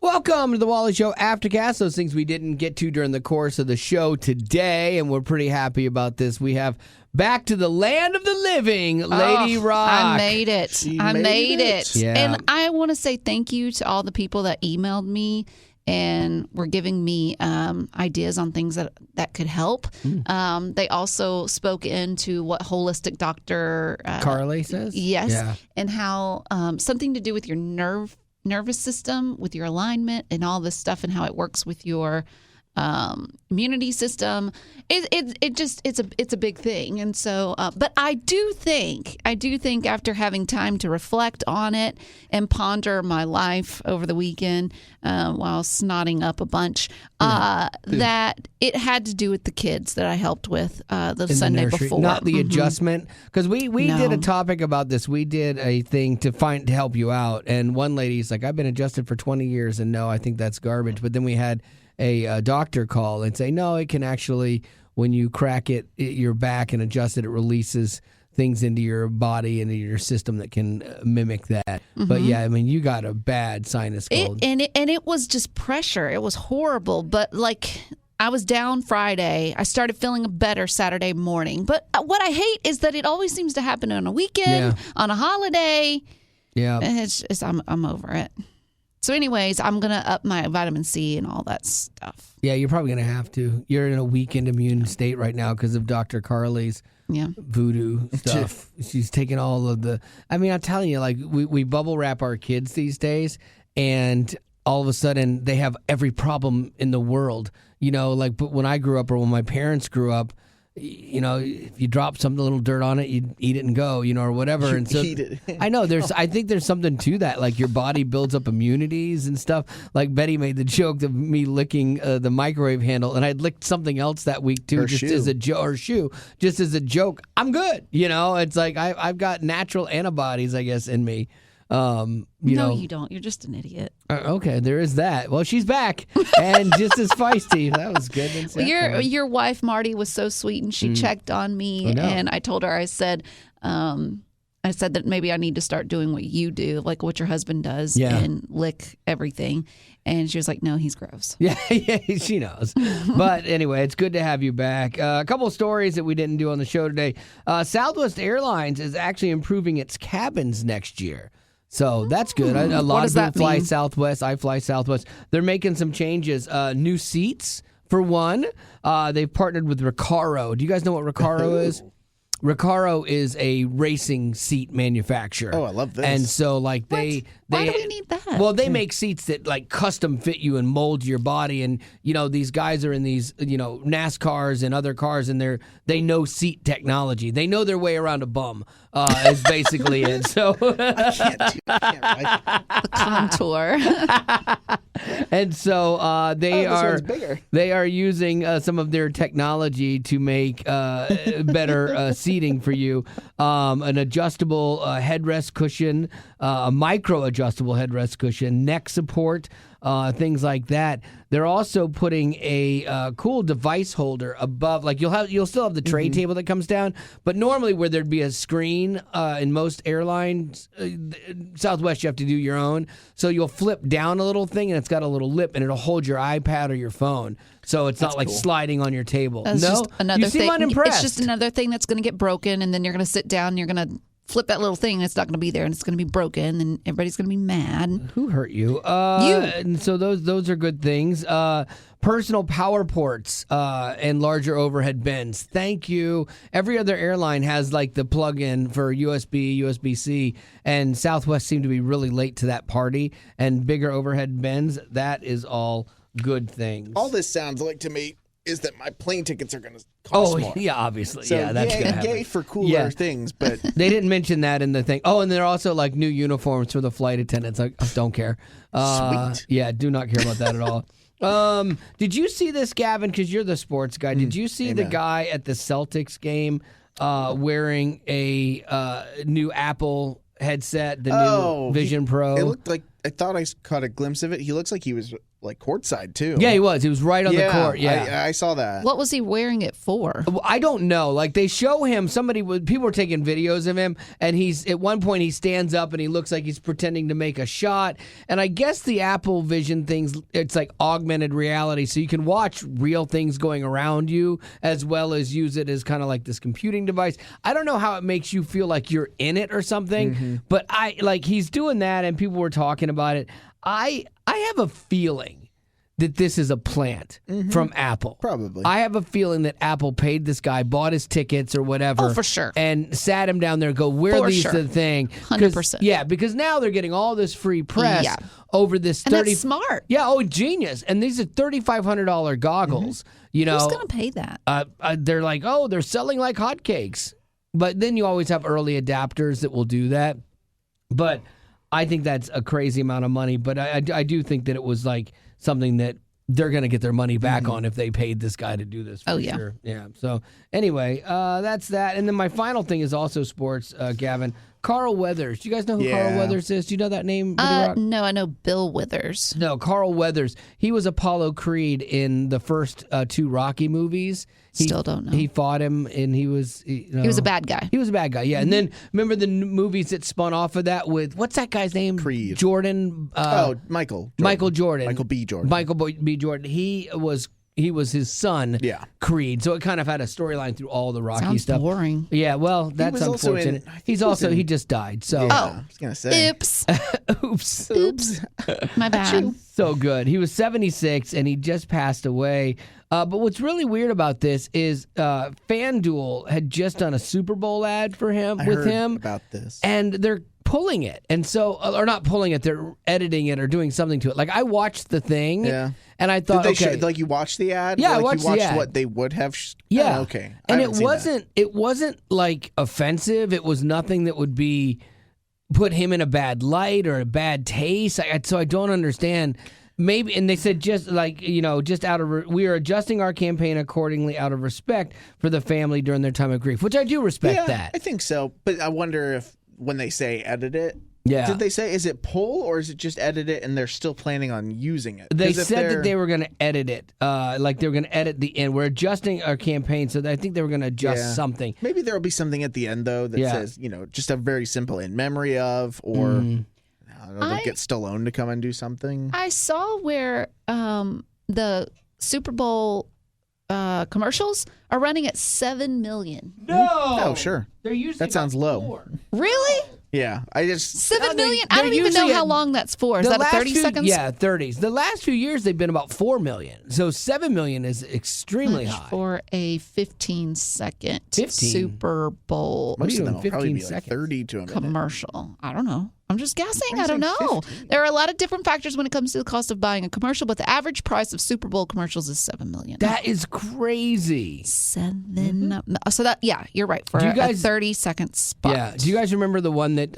Welcome to the Wally Show Aftercast. Those things we didn't get to during the course of the show today, and we're pretty happy about this. We have back to the land of the living, Lady Rock. I made it. I made it. Yeah. And I want to say thank you to all the people that emailed me and were giving me ideas on things that could help. They also spoke into what holistic doctor Carly says? Yes. Yeah. And how something to do with your nervous system, with your alignment and all this stuff, and how it works with your immunity system. It's a big thing. And so, but I do think after having time to reflect on it and ponder my life over the weekend while snotting up a bunch, that it had to do with the kids that I helped with the Sunday before. Not the adjustment, because we did a topic about this. We did a thing to help you out, and one lady's like, "I've been adjusted for 20 years, and no, I think that's garbage." But then we had a doctor call and say, no, it can actually, when you crack your back and adjust it, it releases things into your body and into your system that can mimic that. Mm-hmm. But yeah, I mean, you got a bad sinus cold. It was just pressure. It was horrible. But like, I was down Friday. I started feeling better Saturday morning. But what I hate is that it always seems to happen on a weekend, on a holiday. Yeah. And I'm over it. So anyways, I'm going to up my vitamin C and all that stuff. Yeah, you're probably going to have to. You're in a weakened immune state right now because of Dr. Carly's voodoo stuff. She's taking all of the... I mean, I'm telling you, like, we bubble wrap our kids these days, and all of a sudden they have every problem in the world. You know, like, but when I grew up or when my parents grew up, you know, if you drop some little dirt on it, you'd eat it and go, you know, or whatever. And so eat it. I know I think there's something to that. Like your body builds up immunities and stuff. Like Betty made the joke of me licking the microwave handle, and I'd licked something else that week too, as a just as a joke. I'm good. You know, it's like I've got natural antibodies, I guess, in me. You don't. You're just an idiot. Okay, there is that. Well, she's back and just as feisty. That was good. Well, your wife Marty was so sweet, and she checked on me, and I told her, I said that maybe I need to start doing what you do, like what your husband does, and lick everything. And she was like, "No, he's gross." Yeah, she knows. But anyway, it's good to have you back. A couple of stories that we didn't do on the show today. Southwest Airlines is actually improving its cabins next year. So that's good. A lot of people fly Southwest. I fly Southwest. They're making some changes. New seats, for one. They've partnered with Recaro. Do you guys know what Recaro is? Recaro is a racing seat manufacturer. Oh, I love this. And so, like, why do we need that? Well, they make seats that, like, custom fit you and mold your body. And, you know, these guys are in these, you know, NASCARs and other cars, and they know seat technology. They know their way around a bum, is basically it. So I can't. The contour. And so they are using some of their technology to make better seating for you. An adjustable headrest cushion, a micro adjustable headrest cushion, neck support, things like that. They're also putting a cool device holder above. Like you'll still have the tray table that comes down, but normally where there'd be a screen in most airlines, Southwest, you have to do your own. So you'll flip down a little thing, and it's got a little lip, and it'll hold your iPad or your phone. So it's not like sliding on your table. That's no, just another you seem thing. unimpressed. It's just another thing that's going to get broken, and then you're going to sit down, and you're going to flip that little thing, and it's not going to be there, and it's going to be broken, and everybody's going to be mad. Who hurt you? You. And so those are good things. Personal power ports and larger overhead bins. Thank you. Every other airline has like the plug-in for USB, USB-C, and Southwest seemed to be really late to that party. And bigger overhead bins, that is all good things. All this sounds like to me is that my plane tickets are going to cost more. Yeah, obviously. So, yeah, that's going to happen. Yay for cooler things, but... They didn't mention that in the thing. Oh, and they're also like new uniforms for the flight attendants. I don't care. Sweet. Yeah, do not care about that at all. Did you see this, Gavin? Because you're the sports guy. Did you see the guy at the Celtics game wearing a new Apple headset, the new Vision Pro? It looked like I thought I caught a glimpse of it. He looks like he was like courtside too. Yeah, he was. He was right on the court. Yeah, I saw that. What was he wearing it for? I don't know. Like they show him, people were taking videos of him, and he's at one point he stands up and he looks like he's pretending to make a shot. And I guess the Apple Vision things, it's like augmented reality, so you can watch real things going around you as well as use it as kind of like this computing device. I don't know how it makes you feel like you're in it or something, but he's doing that, and people were talking about it. I have a feeling that this is a plant from Apple. Probably. I have a feeling that Apple paid this guy, bought his tickets or whatever. Oh, for sure. And sat him down there and go, wear these to the thing. 100%. Yeah, because now they're getting all this free press over this and that's smart. Yeah, genius. And these are $3,500 goggles. You know, who's going to pay that? They're like, they're selling like hotcakes. But then you always have early adapters that will do that. But I think that's a crazy amount of money, but I do think that it was like something that they're going to get their money back on if they paid this guy to do this. For sure. Yeah. So anyway, that's that. And then my final thing is also sports, Gavin. Carl Weathers. Do you guys know who Carl Weathers is? Do you know that name? No, I know Bill Withers. No, Carl Weathers. He was Apollo Creed in the first 2 Rocky movies. Still don't know. He fought him, and he was... He was a bad guy. He was a bad guy, yeah. And then, remember the movies that spun off of that with... What's that guy's name? Creed. Jordan. Michael Jordan. Michael Jordan. Michael B. Jordan. Michael B. Jordan. He was his son, Creed. So it kind of had a storyline through all the Rocky Sounds stuff. Boring. Yeah, well, that's unfortunate. He just died. So I was gonna say. Oops. Oops. My bad. So good. He was 76 and he just passed away. But what's really weird about this is FanDuel had just done a Super Bowl ad for him I heard about this, and they're pulling it, and so or not pulling it, they're editing it or doing something to it. Like I watched the thing, and I thought, like you watched the ad, yeah, like I watched you watched the ad. what they would have. Yeah, okay, and it wasn't like offensive. It was nothing that would be put him in a bad light or a bad taste. So I don't understand. Maybe, and they said just like, just we are adjusting our campaign accordingly out of respect for the family during their time of grief, which I do respect that. I think so. But I wonder if when they say edit it, did they say, is it pull or is it just edit it and they're still planning on using it? They said that they were going to edit it, like they were going to edit the end. We're adjusting our campaign, so I think they were going to adjust something. Maybe there will be something at the end, though, that says, just a very simple in memory of, or... I don't know, they'll get Stallone to come and do something. I saw where the Super Bowl commercials are running at $7 million. No! Oh, sure. They're usually that sounds low. 4. Really? Yeah. $7 million? I don't even know how long that's for. Is that a 30 seconds? Yeah, 30s. The last few years, they've been about $4 million. So $7 million is extremely high. For a 15-second Super Bowl What are you doing, 15 probably seconds? Like 30 to a minute. commercial. I don't know. I'm just guessing. I don't know. 15. There are a lot of different factors when it comes to the cost of buying a commercial, but the average price of Super Bowl commercials is $7 million. That is crazy. So that, you're right. For a 30-second spot. Yeah. Do you guys remember the one that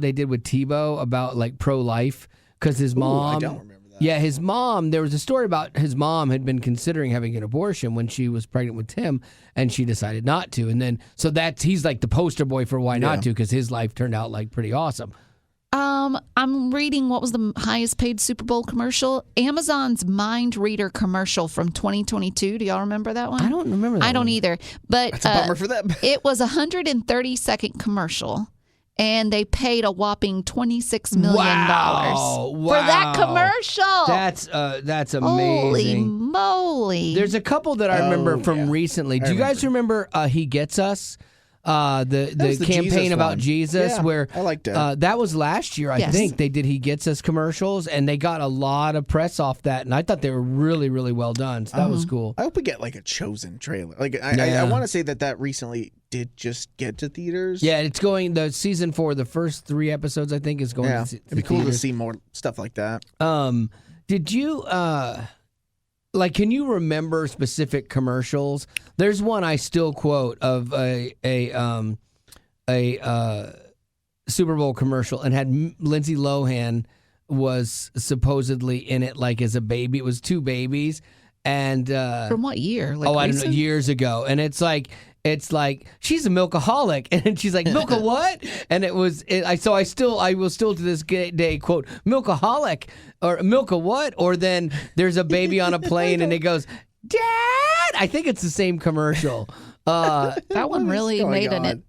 they did with Tebow about like pro-life? Because his mom. I don't remember that. Yeah, his mom. There was a story about his mom had been considering having an abortion when she was pregnant with Tim, and she decided not to. And then, so he's like the poster boy for why not to, because his life turned out like pretty awesome. I'm reading what was the highest paid Super Bowl commercial? Amazon's Mind Reader commercial from 2022. Do y'all remember that one? I don't remember that I don't either. But that's a bummer for them. It was a 130-second commercial, and they paid a whopping $26 million for that commercial. That's amazing. Holy moly. There's a couple that I remember from recently. Do you guys remember He Gets Us? The campaign about Jesus, where I liked it. That was last year, I think. They did He Gets Us commercials, and they got a lot of press off that, and I thought they were really, really well done. So that was cool. I hope we get like a Chosen trailer. Like I want to say that recently did just get to theaters. Yeah, it's going. The season 4, the first 3 episodes, I think, is going. Yeah, to it'd be cool theaters. to see more stuff like that. Did you can you remember specific commercials? There's one I still quote of a Super Bowl commercial, and had Lindsay Lohan was supposedly in it like as a baby. It was 2 babies. And from what year? I don't know, years ago. And it's like it's like she's a milkaholic, and she's like, milk a what? And I will still to this day quote milkaholic or milk a what? Or then there's a baby on a plane and it goes, Dad. I think it's the same commercial. That one really made an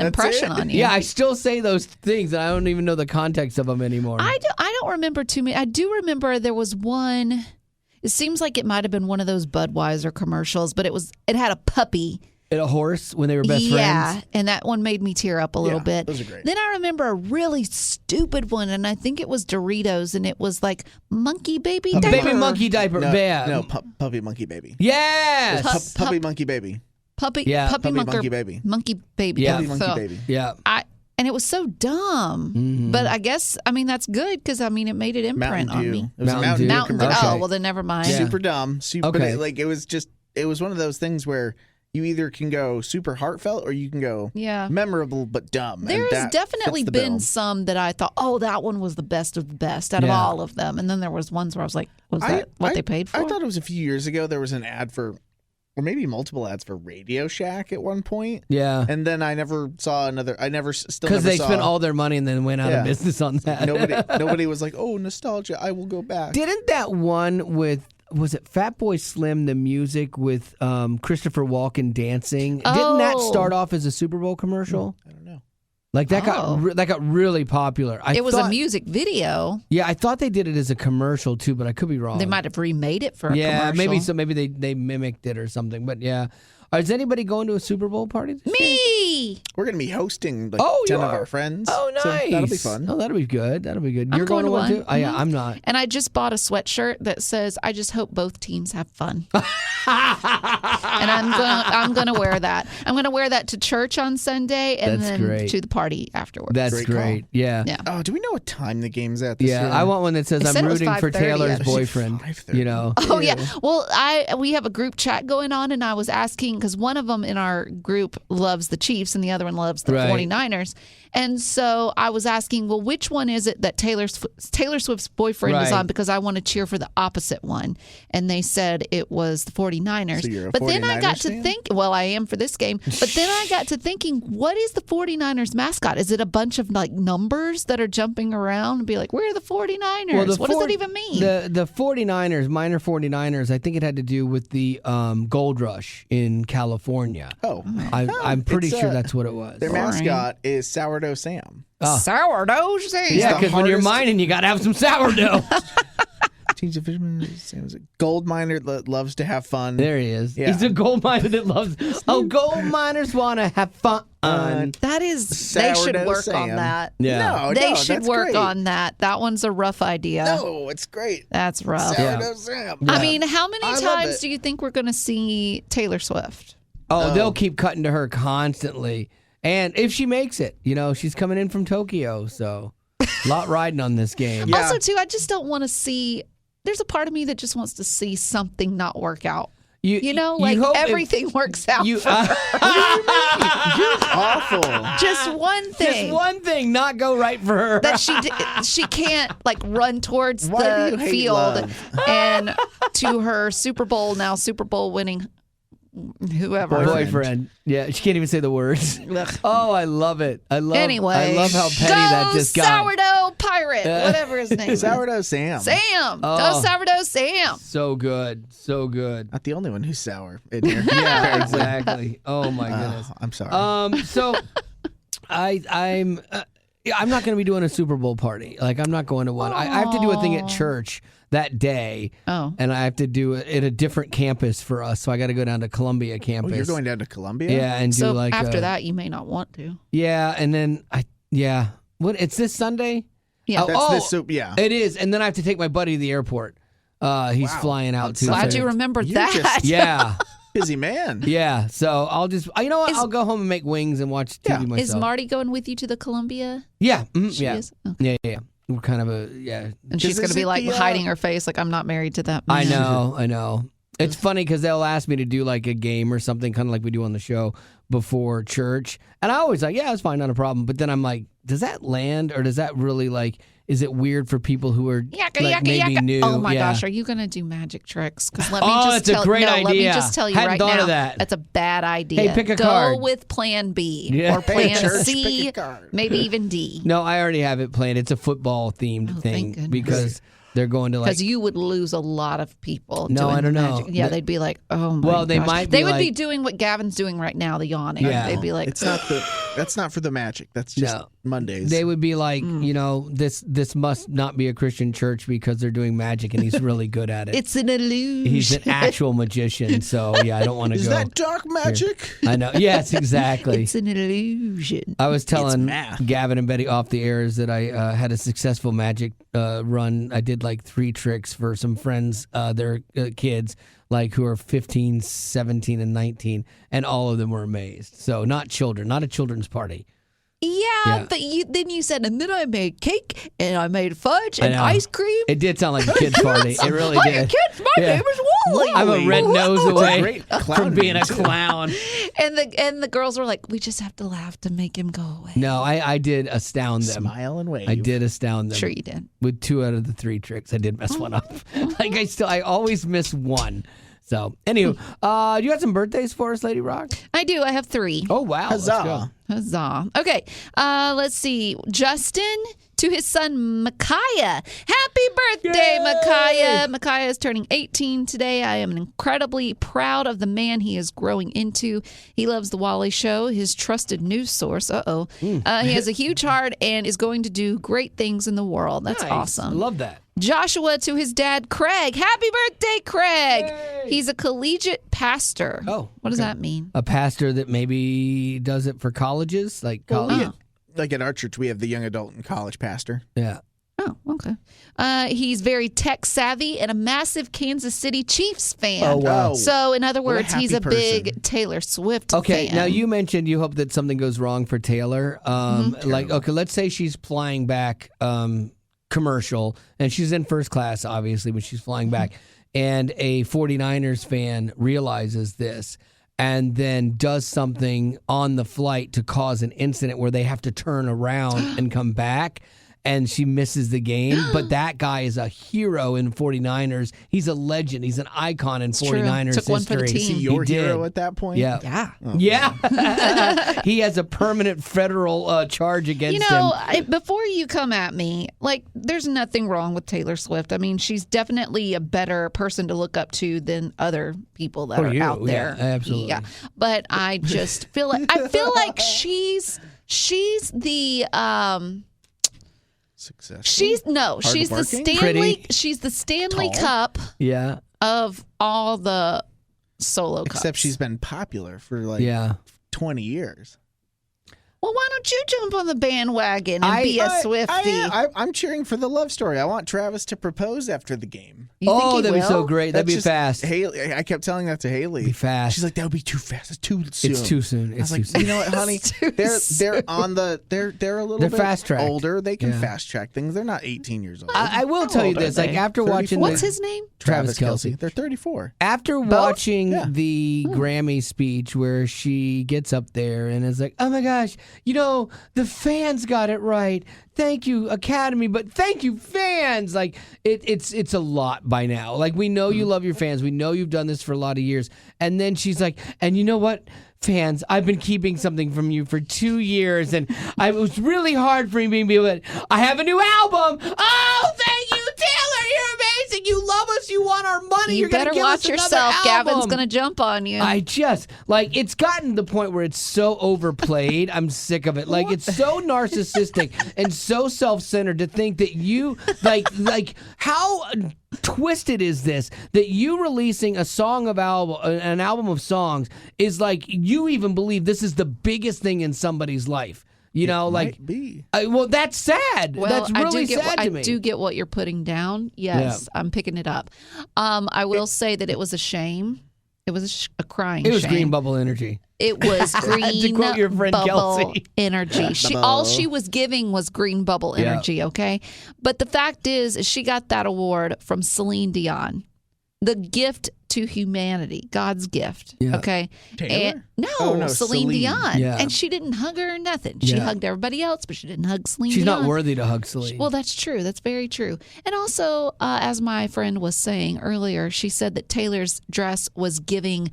impression on you. Yeah, I still say those things, and I don't even know the context of them anymore. I don't remember too many. I do remember there was one. It seems like it might have been one of those Budweiser commercials, but it had a puppy. And a horse when they were best friends. Yeah, and that one made me tear up a little bit. Those are great. Then I remember a really stupid one, and I think it was Doritos, and it was like monkey baby diaper. Baby monkey diaper. No, puppy monkey baby. Yes. Puppy monkey baby. Puppy monkey baby. Monkey baby. Yeah. Puppy monkey baby. Yeah. And it was so dumb. But I guess, that's good because, it made an imprint on me. It was a Mountain Dew Mountain Dew. commercial. Oh, well, then never mind. Yeah. Super dumb. Okay. It was one of those things where you either can go super heartfelt or you can go memorable but dumb. There has definitely been some that I thought, that one was the best of the best out of all of them. And then there was ones where I was like, was that what they paid for? I thought it was a few years ago there was an ad for, or maybe multiple ads for Radio Shack at one point. Yeah. And then I never saw another. Because they spent all their money and then went out of business on that. Nobody was like, oh, nostalgia, I will go back. Didn't that one with, was it Fatboy Slim, the music with Christopher Walken dancing? Didn't that start off as a Super Bowl commercial? I don't know. Like that got really popular. It was a music video. Yeah, I thought they did it as a commercial too, but I could be wrong. They might have remade it for a commercial. Maybe so. Maybe they mimicked it or something. But yeah, is anybody going to a Super Bowl party this year? Me. We're going to be hosting 10 of our friends. Oh, nice. So that'll be fun. Oh, that'll be good. You're I'm going to one too? Mm-hmm. Yeah, I'm not. And I just bought a sweatshirt that says, "I just hope both teams have fun." And I'm going to wear that. I'm going to wear that to church on Sunday and then to the party afterwards. That's great. Yeah. Oh, do we know what time the game's at this year? I want one that says I'm rooting for Taylor's boyfriend. 5:30. You know. Oh yeah. Well, we have a group chat going on, and I was asking because one of them in our group loves the Chiefs and the other one loves the 49ers. And so I was asking, well, which one is it that Taylor Swift's boyfriend is on? Because I want to cheer for the opposite one. And they said it was the 49ers. So you're a but then I got 49ers to fan? think, well, I am for this game. But then I got to thinking, what is the 49ers mascot? Is it a bunch of like numbers that are jumping around and be like, where are the 49ers? Well, what does that even mean? The 49ers, minor 49ers, I think it had to do with the gold rush in California. Oh. I'm pretty sure that's what it was. Their mascot is Sourdough Sam. Sourdough Sam. Yeah, because when you're mining, you got to have some sourdough. Teams of fishermen. Gold miner that loves to have fun. There he is. Yeah. He's a gold miner that loves. Oh, gold miners want to have fun. That is. They should work Sam. on that. Yeah. They should work great. on that. That one's a rough idea. No, it's great. That's rough. Sourdough Sam. Yeah. I mean, how many I love times it. do you think we're going to see Taylor Swift? Oh, they'll keep cutting to her constantly. And if she makes it, she's coming in from Tokyo, so a lot riding on this game. Yeah. Also, too, I just don't want to see. There's a part of me that just wants to see something not work out. Like everything works out. For her. Awful. Just one thing. Just one thing not go right for her. That she can't like run towards Why do the you hate field love? and to her Super Bowl winning whoever boyfriend. Yeah, she can't even say the words. Ugh. Oh, I love it. Anyway, I love how petty that just got. Sourdough Pirate, whatever his name is. Sourdough Sam. Sam. Oh. Go Sourdough Sam. So good. So good. Not the only one who's sour in here. Yeah, exactly. Oh my goodness. I'm sorry. So I'm not going to be doing a Super Bowl party. Like I'm not going to one. I have to do a thing at church that day. Oh. And I have to do it at a different campus for us. So I got to go down to Columbia campus. Oh, you're going down to Columbia? Yeah, and So do like after that, you may not want to. Yeah, and then What? It's this Sunday? Yeah. Yeah. It is. And then I have to take my buddy to the airport. He's flying out too. Glad you remembered that. Yeah. Busy man. Yeah. So I'll just, you know what? I'll go home and make wings and watch TV myself. Is Marty going with you to the Columbia? Yeah. She yeah. is? Okay. Yeah. We're kind of And she's going to be like hiding her face like, I'm not married to that man. I know. It's funny because they'll ask me to do like a game or something, kind of like we do on the show before church. And I always like, yeah, it's fine, not a problem. But then I'm like, does that land or does that really like, is it weird for people who are maybe new? Oh my gosh, are you going to do magic tricks? Because let me that's a great idea. Let me just tell you Hadn't right thought now, of that. that's a bad idea. Hey, pick a Go card. with Plan B or Hey, Plan church, C, pick a card. maybe even D. No, I already have it planned. It's a football themed thing thank goodness. because they're going to Because you would lose a lot of people. No, doing I don't know. magic. Yeah, they'd be like, oh my Well, they gosh. might be They would be like- doing what Gavin's doing right now, the yawning. Yeah. They'd be like, That's not for the magic. That's just Mondays. They would be like, this must not be a Christian church because they're doing magic and he's really good at it. it's an illusion. He's an actual magician, so I don't want to Is go. that dark magic? I know. Yes, exactly. It's an illusion. I was telling math. Gavin and Betty off the air is that I had a successful magic run. I did like 3 tricks for some friends, their kids, like who are 15, 17, and 19, and all of them were amazed. So not children, not a children's party. Yeah, but then you said, and then I made cake, and I made fudge and know. ice cream. It did sound like a kid's party. It really Hi, did. kids, my name is Wally. I'm a red nose away great clown from being a name, too. clown. And the girls were like, we just have to laugh to make him go away. No, I did astound them. Smile and wave. I did astound them. Sure you did. With 2 out of the 3 tricks, I did mess one up. Like I always miss one. So, anywho, you got some birthdays for us, Lady Rock? I do. I have 3. Oh wow! Huzzah. Let's go. Huzzah. Okay, let's see. Justin to his son Micaiah. Happy birthday, Yay! Micaiah. Micaiah is turning 18 today. I am incredibly proud of the man he is growing into. He loves the Wally Show, his trusted news source. He has a huge heart and is going to do great things in the world. That's Nice. awesome. Love that. Joshua to his dad, Craig. Happy birthday, Craig. Yay! He's a collegiate pastor. Oh, What does okay. that mean? A pastor that maybe does it for colleges, like Well, college. like at our church, we have the young adult and college pastor. Yeah. Oh, okay. He's very tech savvy and a massive Kansas City Chiefs fan. Oh, wow. So, in other What a words, he's happy a big person. Taylor Swift Okay. fan. Now you mentioned you hope that something goes wrong for Taylor. Like, okay, let's say she's flying back commercial, and she's in first class, obviously, when she's flying back, and a 49ers fan realizes this and then does something on the flight to cause an incident where they have to turn around and come back. And she misses the game, but that guy is a hero in 49ers. He's a legend. He's an icon in 49ers Took one for the history. team. Is he your He did. hero at that point? Yeah. Yeah. Yeah. He has a permanent federal charge against him. Before you come at me, like, there's nothing wrong with Taylor Swift. I mean, she's definitely a better person to look up to than other people that are you. out there. Yeah, absolutely. Yeah. But I just feel like she's the Successful. she's the Hardworking? Stanley Tall? Cup Yeah. of all the solo cups. Except she's been popular for like Yeah. 20 years. Well, why don't you jump on the bandwagon and be a Swiftie? I'm cheering for the love story. I want Travis to propose after the game. You think he that'd be so will? great. That'd That's be just fast. Haley, I kept telling that to Haley. Be fast. She's like, that would be too fast. It's too soon. It's too soon. I It's was too like, soon. you know what, honey? too They're on the they're a little They're bit fast-tracked. older. They can Yeah. fast track things. They're not 18 years old. I will tell you old are this. Like they? after watching 34? What's his name? Travis Kelce. They're 34. After watching Yeah. the Grammy speech where she gets up there and is like, oh my gosh, the fans got it right. Thank you, Academy, but thank you, fans. Like it's a lot by now. Like we know you love your fans. We know you've done this for a lot of years. And then she's like, and you know what? Fans, I've been keeping something from you for 2 years, and it was really hard for me to be able to, I have a new album. Oh, thank you, Taylor. You're amazing. You love us. You want our money. You You're gonna better give watch us another yourself. Gavin's album. going to jump on you. I just it's gotten to the point where it's so overplayed. I'm sick of it. Like it's so narcissistic and so self-centered to think that you like how twisted is this that you releasing an album of songs is like you even believe this is the biggest thing in somebody's life. Might be. Well, that's sad. Well, that's really I do get sad to me. I do get what you're putting down. Yes, I'm picking it up. I will say that it was a shame. It was a crying shame. It was green bubble energy. It was green To quote your friend bubble Kelsey. energy. All she was giving was green bubble energy, okay? But the fact is she got that award from Celine Dion. the gift to humanity, God's gift. Yeah. Okay. Taylor? No, Celine Dion. Yeah. And she didn't hug her or nothing. She hugged everybody else, but she didn't hug Celine She's Dion. not worthy to hug Celine. Well, that's true. That's very true. And also, as my friend was saying earlier, she said that Taylor's dress was giving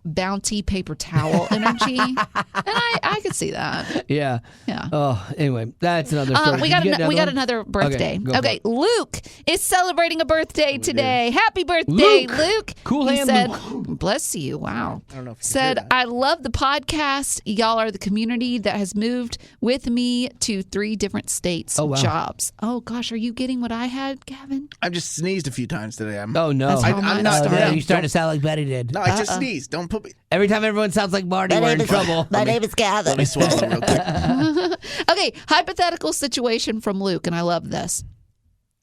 Bounty paper towel energy. And I could see that. Yeah. Yeah. Oh, anyway, that's another story. We got another birthday. Okay, Luke is celebrating a birthday today. Happy birthday, Luke. Cool he hand, said, Luke. Bless you. Wow. I don't know if you said, can hear that. I love the podcast. Y'all are the community that has moved with me to 3 different states. Oh, wow. Jobs. Oh, gosh. Are you getting what I had, Gavin? I've just sneezed a few times today. Oh, no. That's how I'm mine not- started. yeah. You're starting to sound like Betty did. No, I just sneezed. Don't put me. Every time everyone sounds like Marty, we're in trouble. My name is Gavin. Let me swallow real quick. Okay, hypothetical situation from Luke, and I love this.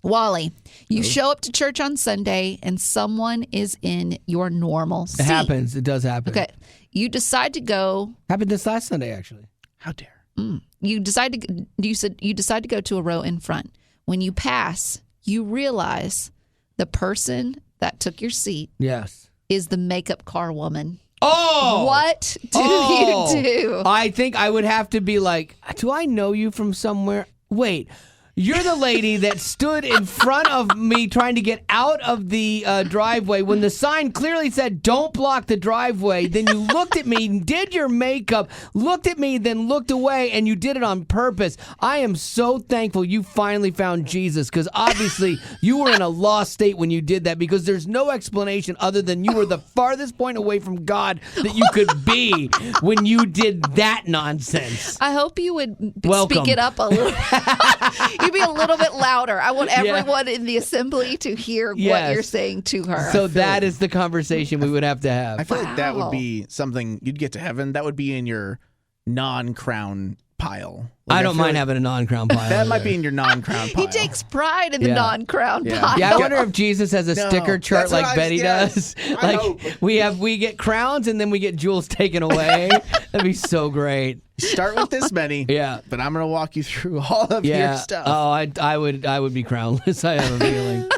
Wally, you show up to church on Sunday and someone is in your normal seat. It happens. It does happen. Okay, you decide to go. Happened this last Sunday, actually. How dare. You decide to go to a row in front. When you pass, you realize the person that took your seat Yes. is the makeup car woman. Oh! What do you do? I think I would have to be like, do I know you from somewhere? Wait. You're the lady that stood in front of me trying to get out of the driveway when the sign clearly said, don't block the driveway. Then you looked at me, did your makeup, looked at me, then looked away, and you did it on purpose. I am so thankful you finally found Jesus, because obviously you were in a lost state when you did that, because there's no explanation other than you were the farthest point away from God that you could be when you did that nonsense. I hope you would Welcome. speak it up a little. You be a little bit louder. I want everyone in the assembly to hear what Yes. you're saying to her. So that is the conversation we would have to have. I feel like that Wow. would be something you'd get to heaven. That would be in your non-crown pile. Like, I don't feel mind like having a non-crown pile. that might be in your non-crown pile. he takes pride in the Yeah. non-crown Yeah. pile. Yeah, I wonder if Jesus has a No, sticker chart that's what like I- Betty yes, does. I Like hope. we get crowns and then we get jewels taken away. That'd be so great. Start with this many. Yeah. But I'm gonna walk you through all of Yeah. your stuff. Oh, I would be crownless. I have a feeling.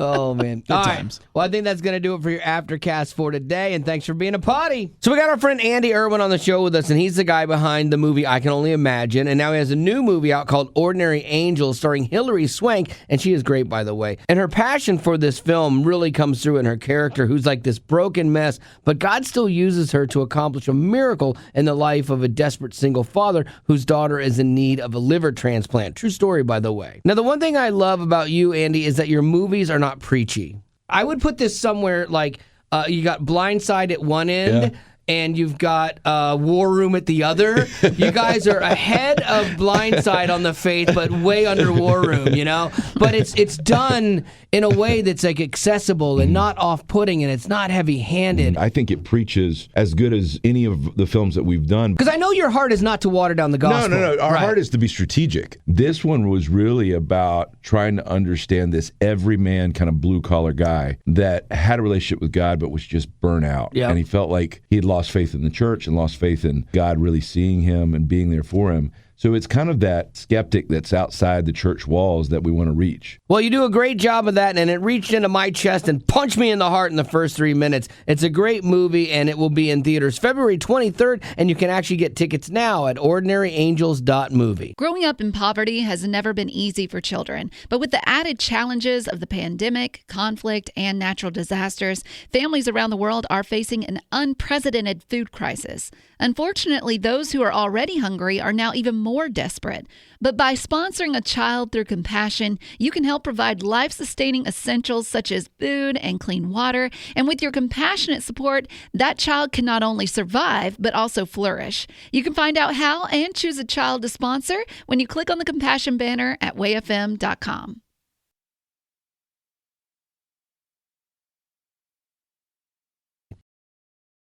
Oh man. All right. times. Well, I think that's gonna do it for your Aftercast for today, and thanks for being a potty. So we got our friend Andy Irwin on the show with us, and he's the guy behind the movie I Can Only Imagine, and now he has a new movie out called Ordinary Angels, starring Hilary Swank, and she is great, by the way. And her passion for this film really comes through in her character, who's like this broken mess, but God still uses her to accomplish a miracle in the life of a desperate single father whose daughter is in need of a liver transplant. True story, by the way. Now, the one thing I love about you, Andy, is that your movies are not preachy. I would put this somewhere like you got Blindside at one end. Yeah. And you've got War Room at the other. You guys are ahead of Blindside on the faith, but way under War Room, you know? But it's done in a way that's like accessible and not off-putting, and it's not heavy-handed. I think it preaches as good as any of the films that we've done. Because I know your heart is not to water down the gospel. No. Our Right. heart is to be strategic. This one was really about trying to understand this everyman kind of blue-collar guy that had a relationship with God but was just burnt out. Yeah. And he felt like he had lost faith in the church and lost faith in God really seeing him and being there for him. So it's kind of that skeptic that's outside the church walls that we want to reach. Well, you do a great job of that, and it reached into my chest and punched me in the heart in the first 3 minutes. It's a great movie, and it will be in theaters February 23rd, and you can actually get tickets now at ordinaryangels.movie. Growing up in poverty has never been easy for children, but with the added challenges of the pandemic, conflict, and natural disasters, families around the world are facing an unprecedented food crisis. Unfortunately, those who are already hungry are now even more desperate. But by sponsoring a child through compassion, you can help provide life-sustaining essentials such as food and clean water. And with your compassionate support, that child can not only survive, but also flourish. You can find out how and choose a child to sponsor when you click on the compassion banner at wayfm.com.